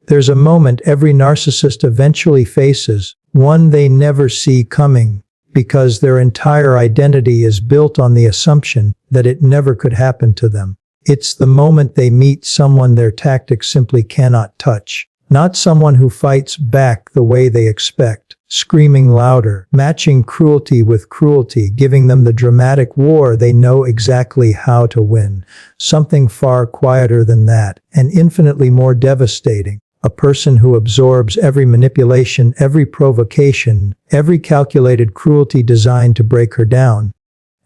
There's a moment every narcissist eventually faces, one they never see coming, because their entire identity is built on the assumption that it never could happen to them. It's the moment they meet someone their tactics simply cannot touch. Not someone who fights back the way they expect, screaming louder, matching cruelty with cruelty, giving them the dramatic war they know exactly how to win. Something far quieter than that, and infinitely more devastating. A person who absorbs every manipulation, every provocation, every calculated cruelty designed to break her down.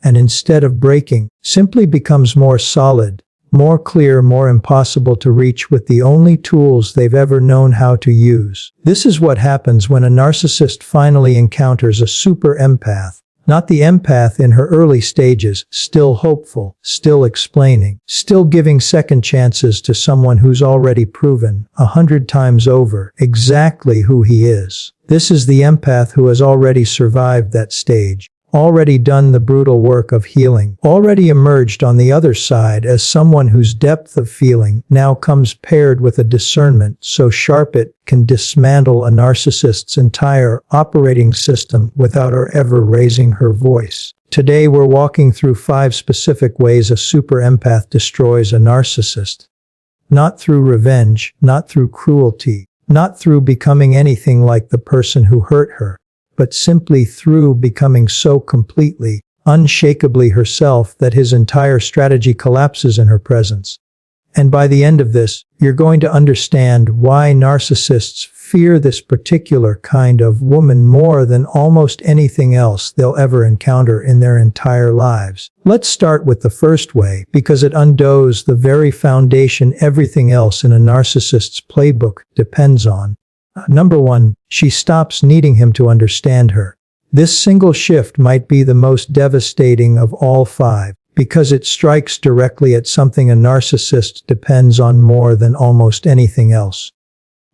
And instead of breaking, simply becomes more solid, more clear, more impossible to reach with the only tools they've ever known how to use. This is what happens when a narcissist finally encounters a super empath. Not the empath in her early stages, still hopeful, still explaining, still giving second chances to someone who's already proven 100 times over exactly who he is. This is the empath who has already survived that stage, already done the brutal work of healing, already emerged on the other side as someone whose depth of feeling now comes paired with a discernment so sharp it can dismantle a narcissist's entire operating system without her ever raising her voice. Today we're walking through 5 specific ways a super empath destroys a narcissist. Not through revenge, not through cruelty, not through becoming anything like the person who hurt her, but simply through becoming so completely, unshakably herself that his entire strategy collapses in her presence. And by the end of this, you're going to understand why narcissists fear this particular kind of woman more than almost anything else they'll ever encounter in their entire lives. Let's start with the first way, because it undoes the very foundation everything else in a narcissist's playbook depends on. Number 1, she stops needing him to understand her. This single shift might be the most devastating of all 5, because it strikes directly at something a narcissist depends on more than almost anything else.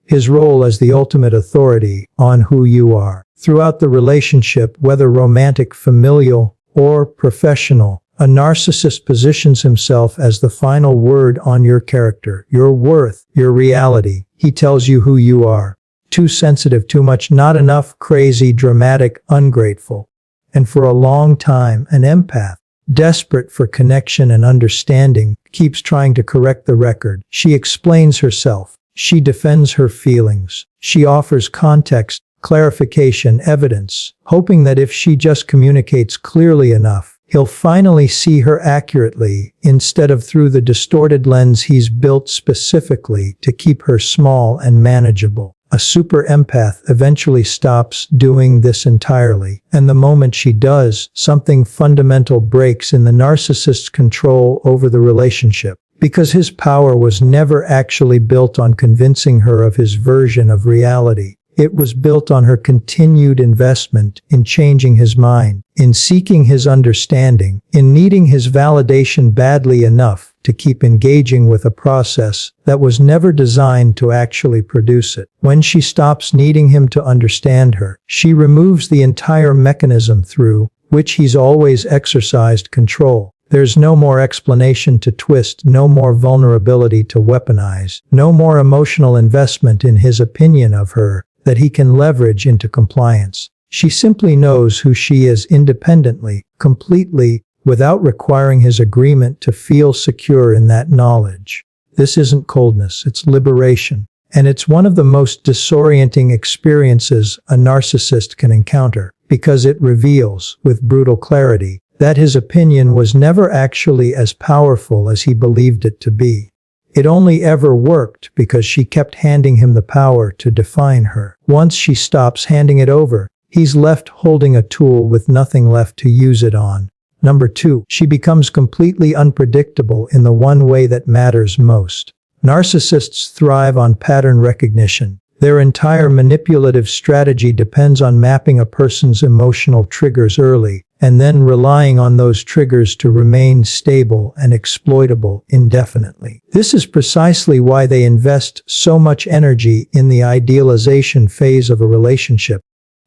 His role as the ultimate authority on who you are. Throughout the relationship, whether romantic, familial, or professional, a narcissist positions himself as the final word on your character, your worth, your reality. He tells you who you are. Too sensitive, too much, not enough, crazy, dramatic, ungrateful. And for a long time, an empath, desperate for connection and understanding, keeps trying to correct the record. She explains herself. She defends her feelings. She offers context, clarification, evidence, hoping that if she just communicates clearly enough, he'll finally see her accurately, instead of through the distorted lens he's built specifically to keep her small and manageable. A super empath eventually stops doing this entirely, and the moment she does, something fundamental breaks in the narcissist's control over the relationship. Because his power was never actually built on convincing her of his version of reality. It was built on her continued investment in changing his mind, in seeking his understanding, in needing his validation badly enough to keep engaging with a process that was never designed to actually produce it. When she stops needing him to understand her, she removes the entire mechanism through which he's always exercised control. There's no more explanation to twist, no more vulnerability to weaponize, no more emotional investment in his opinion of her that he can leverage into compliance. She simply knows who she is independently, completely, without requiring his agreement to feel secure in that knowledge. This isn't coldness, it's liberation. And it's one of the most disorienting experiences a narcissist can encounter, because it reveals, with brutal clarity, that his opinion was never actually as powerful as he believed it to be. It only ever worked because she kept handing him the power to define her. Once she stops handing it over, he's left holding a tool with nothing left to use it on. Number 2, she becomes completely unpredictable in the one way that matters most. Narcissists thrive on pattern recognition. Their entire manipulative strategy depends on mapping a person's emotional triggers early, and then relying on those triggers to remain stable and exploitable indefinitely. This is precisely why they invest so much energy in the idealization phase of a relationship.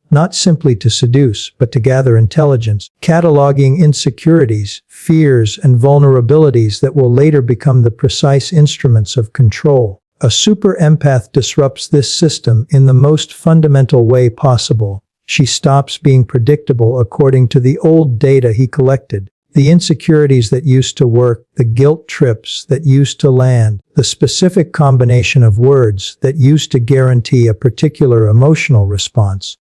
Not simply to seduce, but to gather intelligence, cataloging insecurities, fears, and vulnerabilities that will later become the precise instruments of control. A super empath disrupts this system in the most fundamental way possible. She stops being predictable according to the old data he collected. The insecurities that used to work, the guilt trips that used to land, the specific combination of words that used to guarantee a particular emotional response.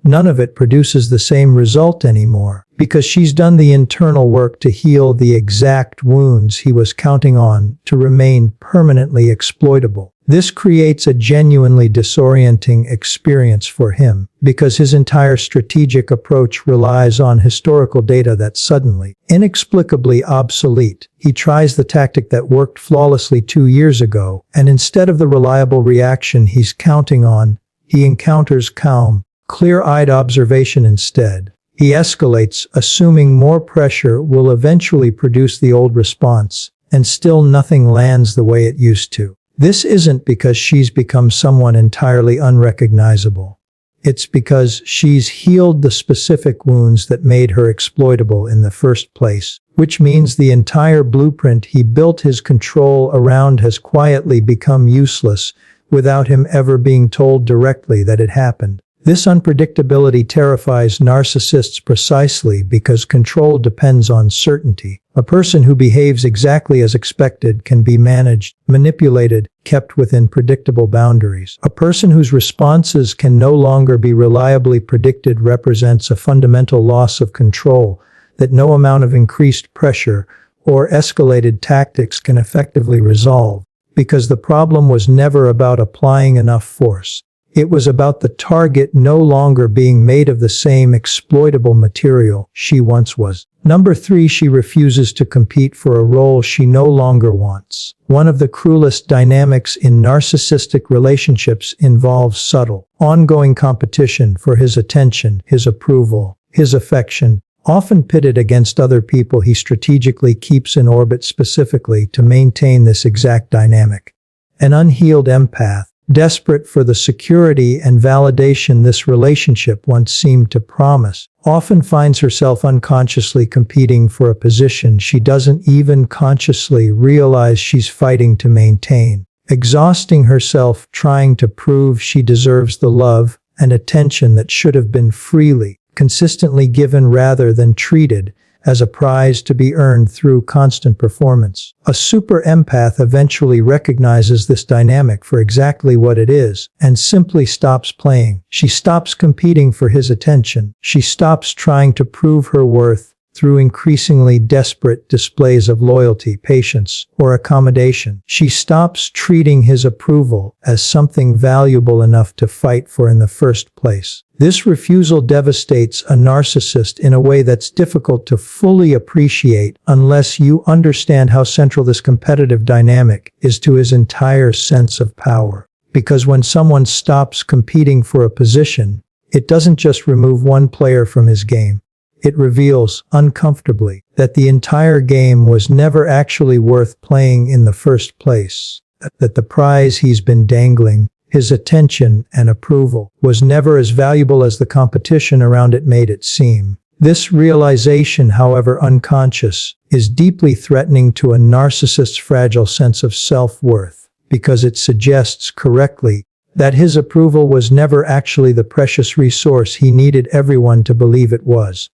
None of it produces the same result anymore, because she's done the internal work to heal the exact wounds he was counting on to remain permanently exploitable. This creates a genuinely disorienting experience for him, because his entire strategic approach relies on historical data that's suddenly, inexplicably obsolete. He tries the tactic that worked flawlessly 2 years ago, and instead of the reliable reaction he's counting on, he encounters calm, clear-eyed observation instead. He escalates, assuming more pressure will eventually produce the old response, and still nothing lands the way it used to. This isn't because she's become someone entirely unrecognizable. It's because she's healed the specific wounds that made her exploitable in the first place, which means the entire blueprint he built his control around has quietly become useless without him ever being told directly that it happened. This unpredictability terrifies narcissists precisely because control depends on certainty. A person who behaves exactly as expected can be managed, manipulated, kept within predictable boundaries. A person whose responses can no longer be reliably predicted represents a fundamental loss of control that no amount of increased pressure or escalated tactics can effectively resolve, because the problem was never about applying enough force. It was about the target no longer being made of the same exploitable material she once was. Number 3, she refuses to compete for a role she no longer wants. One of the cruelest dynamics in narcissistic relationships involves subtle, ongoing competition for his attention, his approval, his affection, often pitted against other people he strategically keeps in orbit specifically to maintain this exact dynamic. An unhealed empath, desperate for the security and validation this relationship once seemed to promise, often finds herself unconsciously competing for a position she doesn't even consciously realize she's fighting to maintain, exhausting herself trying to prove she deserves the love and attention that should have been freely, consistently given rather than treated as a prize to be earned through constant performance. A super empath eventually recognizes this dynamic for exactly what it is and simply stops playing. She stops competing for his attention. She stops trying to prove her worth through increasingly desperate displays of loyalty, patience, or accommodation. She stops treating his approval as something valuable enough to fight for in the first place. This refusal devastates a narcissist in a way that's difficult to fully appreciate unless you understand how central this competitive dynamic is to his entire sense of power. Because when someone stops competing for a position, it doesn't just remove one player from his game. It reveals, uncomfortably, that the entire game was never actually worth playing in the first place, that the prize he's been dangling, his attention and approval, was never as valuable as the competition around it made it seem. This realization, however unconscious, is deeply threatening to a narcissist's fragile sense of self-worth, because it suggests correctly that his approval was never actually the precious resource he needed everyone to believe it was.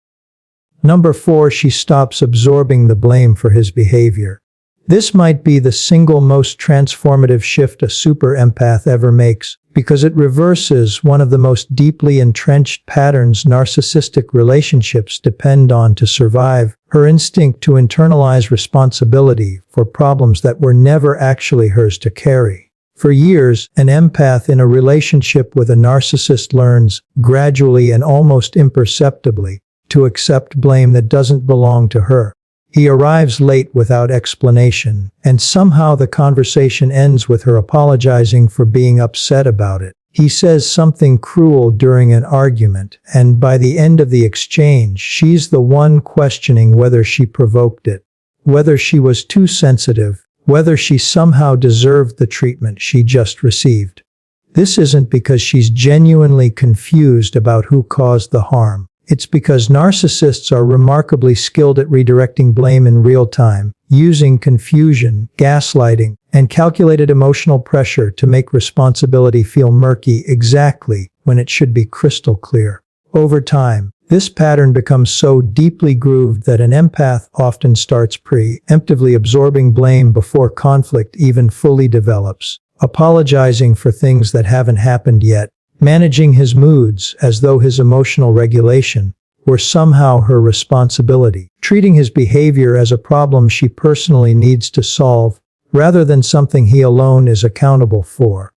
Number 4, she stops absorbing the blame for his behavior. This might be the single most transformative shift a super empath ever makes, because it reverses one of the most deeply entrenched patterns narcissistic relationships depend on to survive: her instinct to internalize responsibility for problems that were never actually hers to carry. For years, an empath in a relationship with a narcissist learns, gradually and almost imperceptibly, to accept blame that doesn't belong to her. He arrives late without explanation, and somehow the conversation ends with her apologizing for being upset about it. He says something cruel during an argument, and by the end of the exchange, she's the one questioning whether she provoked it, whether she was too sensitive, whether she somehow deserved the treatment she just received. This isn't because she's genuinely confused about who caused the harm. It's because narcissists are remarkably skilled at redirecting blame in real time, using confusion, gaslighting, and calculated emotional pressure to make responsibility feel murky exactly when it should be crystal clear. Over time, this pattern becomes so deeply grooved that an empath often starts preemptively absorbing blame before conflict even fully develops, apologizing for things that haven't happened yet, managing his moods as though his emotional regulation were somehow her responsibility, treating his behavior as a problem she personally needs to solve rather than something he alone is accountable for.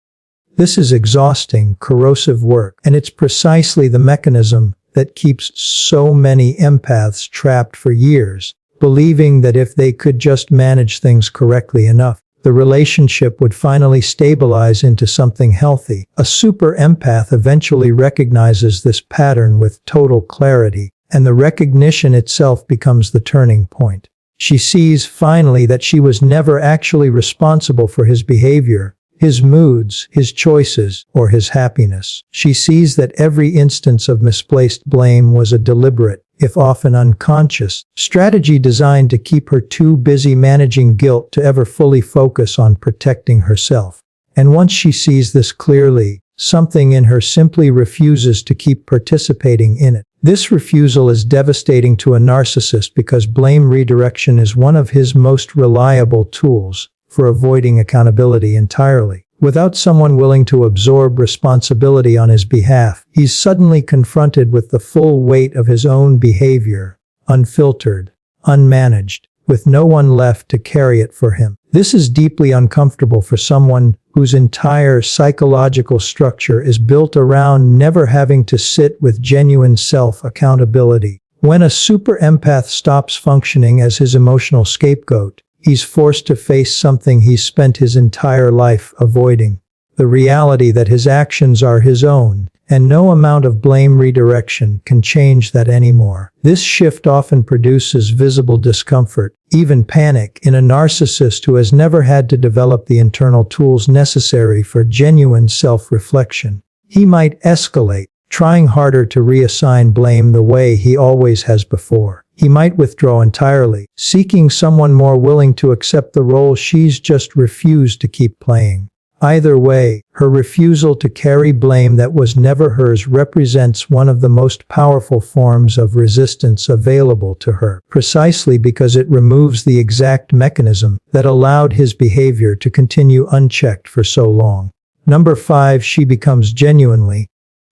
This is exhausting, corrosive work, and it's precisely the mechanism that keeps so many empaths trapped for years, believing that if they could just manage things correctly enough, the relationship would finally stabilize into something healthy. A super empath eventually recognizes this pattern with total clarity, and the recognition itself becomes the turning point. She sees finally that she was never actually responsible for his behavior, his moods, his choices, or his happiness. She sees that every instance of misplaced blame was a deliberate, if often unconscious, strategy designed to keep her too busy managing guilt to ever fully focus on protecting herself. And once she sees this clearly, something in her simply refuses to keep participating in it. This refusal is devastating to a narcissist because blame redirection is one of his most reliable tools for avoiding accountability entirely. Without someone willing to absorb responsibility on his behalf, he's suddenly confronted with the full weight of his own behavior, unfiltered, unmanaged, with no one left to carry it for him. This is deeply uncomfortable for someone whose entire psychological structure is built around never having to sit with genuine self-accountability. When a super empath stops functioning as his emotional scapegoat, he's forced to face something he's spent his entire life avoiding. The reality that his actions are his own, and no amount of blame redirection can change that anymore. This shift often produces visible discomfort, even panic, in a narcissist who has never had to develop the internal tools necessary for genuine self-reflection. He might escalate, trying harder to reassign blame the way he always has before. He might withdraw entirely, seeking someone more willing to accept the role she's just refused to keep playing. Either way, her refusal to carry blame that was never hers represents one of the most powerful forms of resistance available to her, precisely because it removes the exact mechanism that allowed his behavior to continue unchecked for so long. Number 5, she becomes genuinely,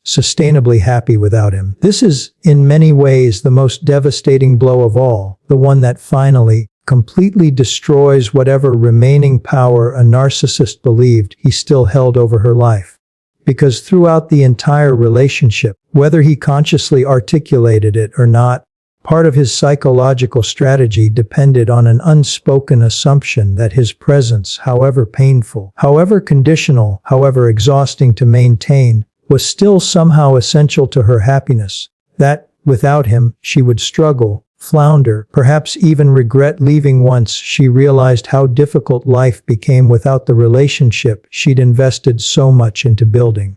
sustainably happy without him. This is, in many ways, the most devastating blow of all, the one that finally, completely destroys whatever remaining power a narcissist believed he still held over her life. Because throughout the entire relationship, whether he consciously articulated it or not, part of his psychological strategy depended on an unspoken assumption that his presence, however painful, however conditional, however exhausting to maintain, was still somehow essential to her happiness. That, without him, she would struggle, flounder, perhaps even regret leaving once she realized how difficult life became without the relationship she'd invested so much into building.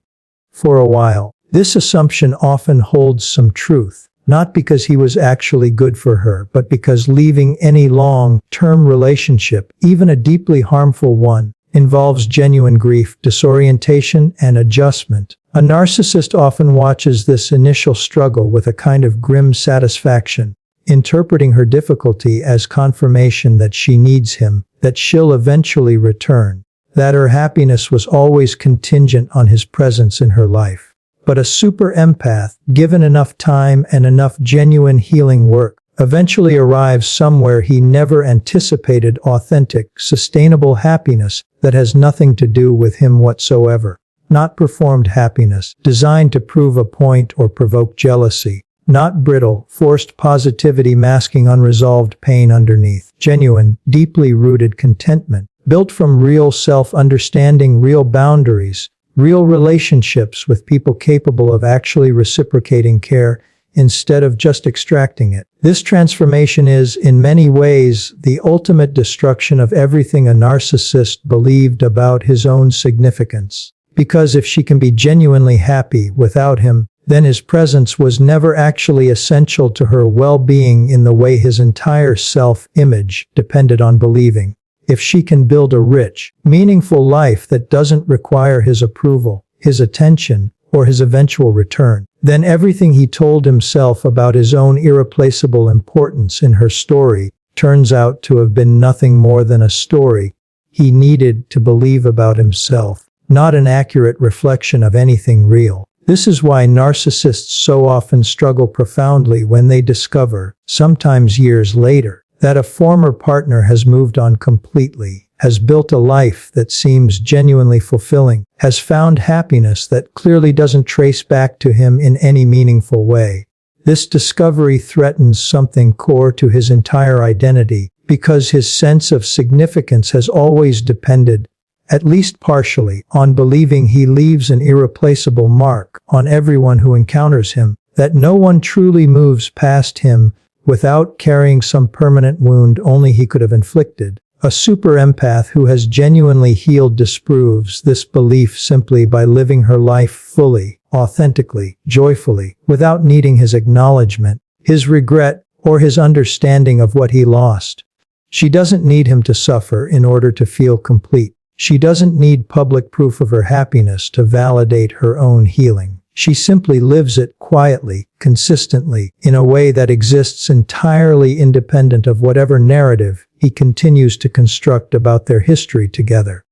For a while, this assumption often holds some truth, not because he was actually good for her, but because leaving any long-term relationship, even a deeply harmful one, involves genuine grief, disorientation, and adjustment. A narcissist often watches this initial struggle with a kind of grim satisfaction, interpreting her difficulty as confirmation that she needs him, that she'll eventually return, that her happiness was always contingent on his presence in her life. But a super empath, given enough time and enough genuine healing work, eventually arrives somewhere he never anticipated: authentic, sustainable happiness that has nothing to do with him whatsoever. Not performed happiness, designed to prove a point or provoke jealousy. Not brittle, forced positivity masking unresolved pain underneath. Genuine, deeply rooted contentment, built from real self-understanding, real boundaries, real relationships with people capable of actually reciprocating care instead of just extracting it. This transformation is, in many ways, the ultimate destruction of everything a narcissist believed about his own significance. Because if she can be genuinely happy without him, then his presence was never actually essential to her well-being in the way his entire self-image depended on believing. If she can build a rich, meaningful life that doesn't require his approval, his attention, or his eventual return, then everything he told himself about his own irreplaceable importance in her story turns out to have been nothing more than a story he needed to believe about himself, not an accurate reflection of anything real. This is why narcissists so often struggle profoundly when they discover, sometimes years later, that a former partner has moved on completely, has built a life that seems genuinely fulfilling, has found happiness that clearly doesn't trace back to him in any meaningful way. This discovery threatens something core to his entire identity, because his sense of significance has always depended, at least partially, on believing he leaves an irreplaceable mark on everyone who encounters him, that no one truly moves past him without carrying some permanent wound only he could have inflicted. A super empath who has genuinely healed disproves this belief simply by living her life fully, authentically, joyfully, without needing his acknowledgement, his regret, or his understanding of what he lost. She doesn't need him to suffer in order to feel complete. She doesn't need public proof of her happiness to validate her own healing. She simply lives it quietly, consistently, in a way that exists entirely independent of whatever narrative he continues to construct about their history together.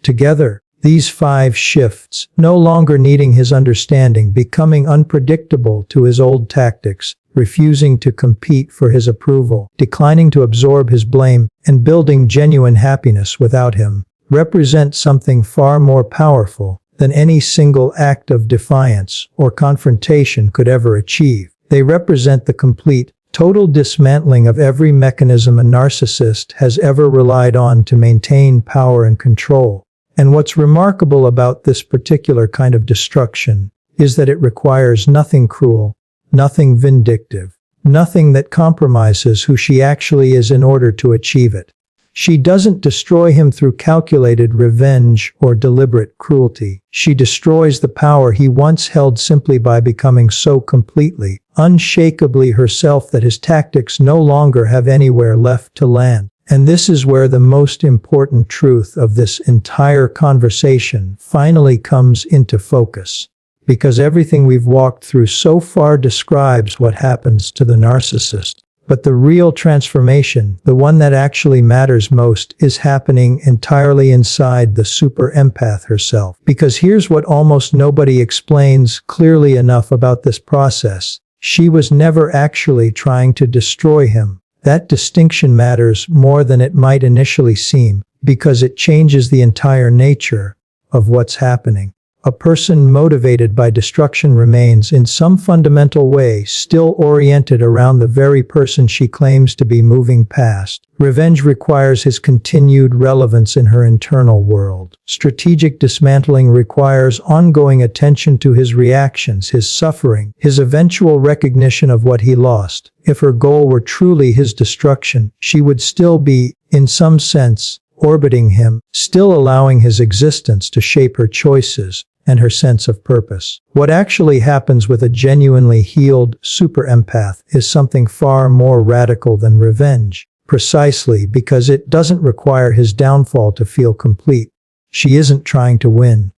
Together, these 5 shifts, no longer needing his understanding, becoming unpredictable to his old tactics, refusing to compete for his approval, declining to absorb his blame, and building genuine happiness without him, represent something far more powerful than any single act of defiance or confrontation could ever achieve. They represent the complete, total dismantling of every mechanism a narcissist has ever relied on to maintain power and control. And what's remarkable about this particular kind of destruction is that it requires nothing cruel, nothing vindictive, nothing that compromises who she actually is in order to achieve it. She doesn't destroy him through calculated revenge or deliberate cruelty. She destroys the power he once held simply by becoming so completely, unshakably herself that his tactics no longer have anywhere left to land. And this is where the most important truth of this entire conversation finally comes into focus. Because everything we've walked through so far describes what happens to the narcissist. But the real transformation, the one that actually matters most, is happening entirely inside the super empath herself. Because here's what almost nobody explains clearly enough about this process. She was never actually trying to destroy him. That distinction matters more than it might initially seem, because it changes the entire nature of what's happening. A person motivated by destruction remains in some fundamental way still oriented around the very person she claims to be moving past. Revenge requires his continued relevance in her internal world. Strategic dismantling requires ongoing attention to his reactions, his suffering, his eventual recognition of what he lost. If her goal were truly his destruction, she would still be, in some sense, orbiting him, still allowing his existence to shape her choices and her sense of purpose. What actually happens with a genuinely healed super empath is something far more radical than revenge, precisely because it doesn't require his downfall to feel complete. She isn't trying to win.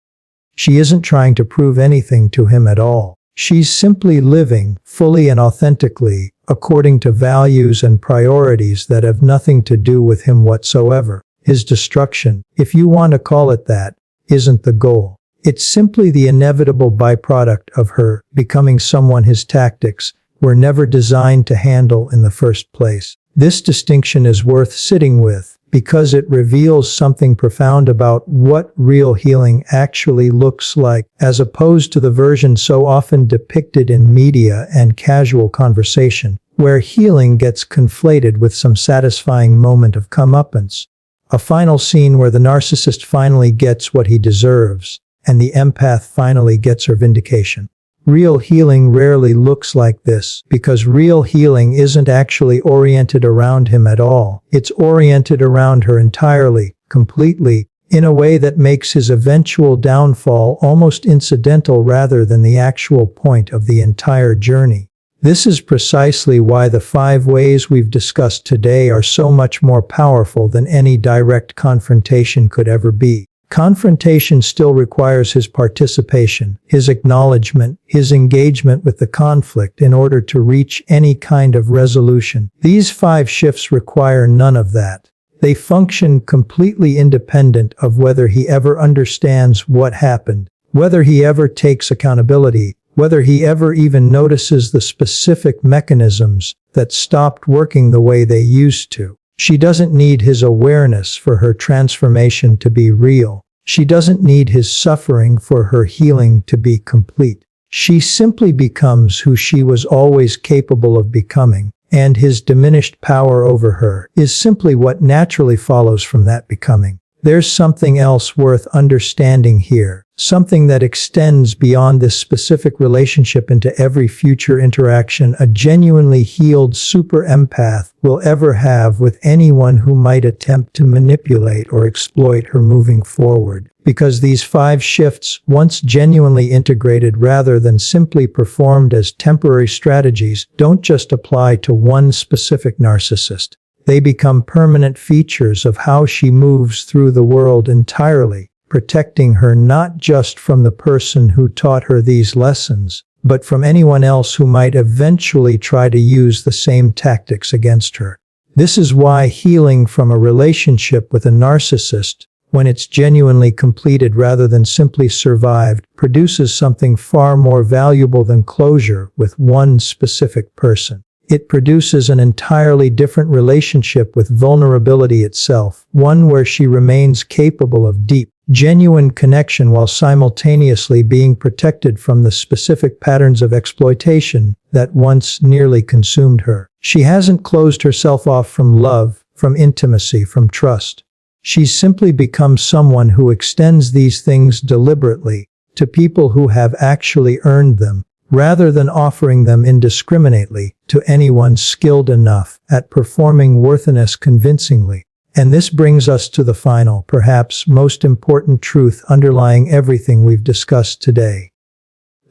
She isn't trying to prove anything to him at all. She's simply living, fully and authentically, according to values and priorities that have nothing to do with him whatsoever. His destruction, if you want to call it that, isn't the goal. It's simply the inevitable byproduct of her becoming someone his tactics were never designed to handle in the first place. This distinction is worth sitting with because it reveals something profound about what real healing actually looks like, as opposed to the version so often depicted in media and casual conversation, where healing gets conflated with some satisfying moment of comeuppance. A final scene where the narcissist finally gets what he deserves, and the empath finally gets her vindication. Real healing rarely looks like this, because real healing isn't actually oriented around him at all. It's oriented around her entirely, completely, in a way that makes his eventual downfall almost incidental rather than the actual point of the entire journey. This is precisely why the 5 ways we've discussed today are so much more powerful than any direct confrontation could ever be. Confrontation still requires his participation, his acknowledgement, his engagement with the conflict in order to reach any kind of resolution. These 5 shifts require none of that. They function completely independent of whether he ever understands what happened, whether he ever takes accountability, whether he ever even notices the specific mechanisms that stopped working the way they used to. She doesn't need his awareness for her transformation to be real. She doesn't need his suffering for her healing to be complete. She simply becomes who she was always capable of becoming, and his diminished power over her is simply what naturally follows from that becoming. There's something else worth understanding here, something that extends beyond this specific relationship into every future interaction a genuinely healed super empath will ever have with anyone who might attempt to manipulate or exploit her moving forward. Because these 5 shifts, once genuinely integrated rather than simply performed as temporary strategies, don't just apply to one specific narcissist. They become permanent features of how she moves through the world entirely, protecting her not just from the person who taught her these lessons, but from anyone else who might eventually try to use the same tactics against her. This is why healing from a relationship with a narcissist, when it's genuinely completed rather than simply survived, produces something far more valuable than closure with one specific person. It produces an entirely different relationship with vulnerability itself, one where she remains capable of deep, genuine connection while simultaneously being protected from the specific patterns of exploitation that once nearly consumed her. She hasn't closed herself off from love, from intimacy, from trust. She's simply become someone who extends these things deliberately to people who have actually earned them, rather than offering them indiscriminately to anyone skilled enough at performing worthiness convincingly. And this brings us to the final, perhaps most important truth underlying everything we've discussed today.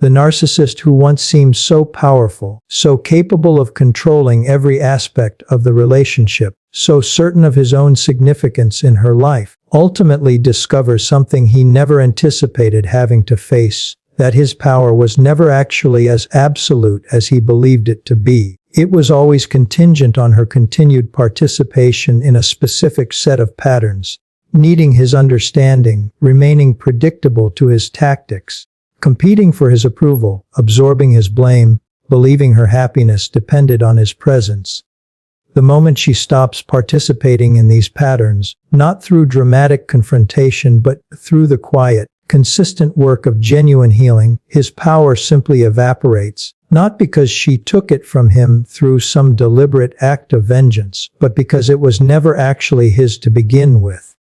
The narcissist who once seemed so powerful, so capable of controlling every aspect of the relationship, so certain of his own significance in her life, ultimately discovers something he never anticipated having to face, that his power was never actually as absolute as he believed it to be. It was always contingent on her continued participation in a specific set of patterns, needing his understanding, remaining predictable to his tactics, competing for his approval, absorbing his blame, believing her happiness depended on his presence. The moment she stops participating in these patterns, not through dramatic confrontation but through the quiet, consistent work of genuine healing, his power simply evaporates, not because she took it from him through some deliberate act of vengeance, but because it was never actually his to begin with.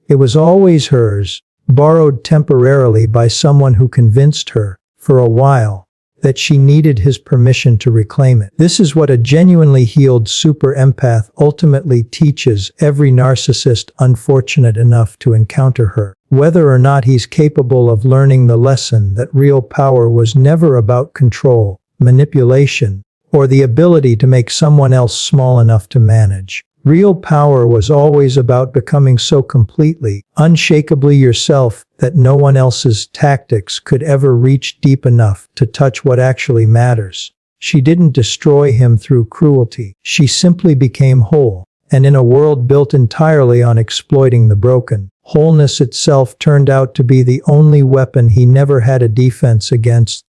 It was always hers, borrowed temporarily by someone who convinced her, for a while, that she needed his permission to reclaim it. This is what a genuinely healed super empath ultimately teaches every narcissist unfortunate enough to encounter her, whether or not he's capable of learning the lesson that real power was never about control, manipulation, or the ability to make someone else small enough to manage. Real power was always about becoming so completely, unshakably yourself that no one else's tactics could ever reach deep enough to touch what actually matters. She didn't destroy him through cruelty. She simply became whole. And in a world built entirely on exploiting the broken, wholeness itself turned out to be the only weapon he never had a defense against.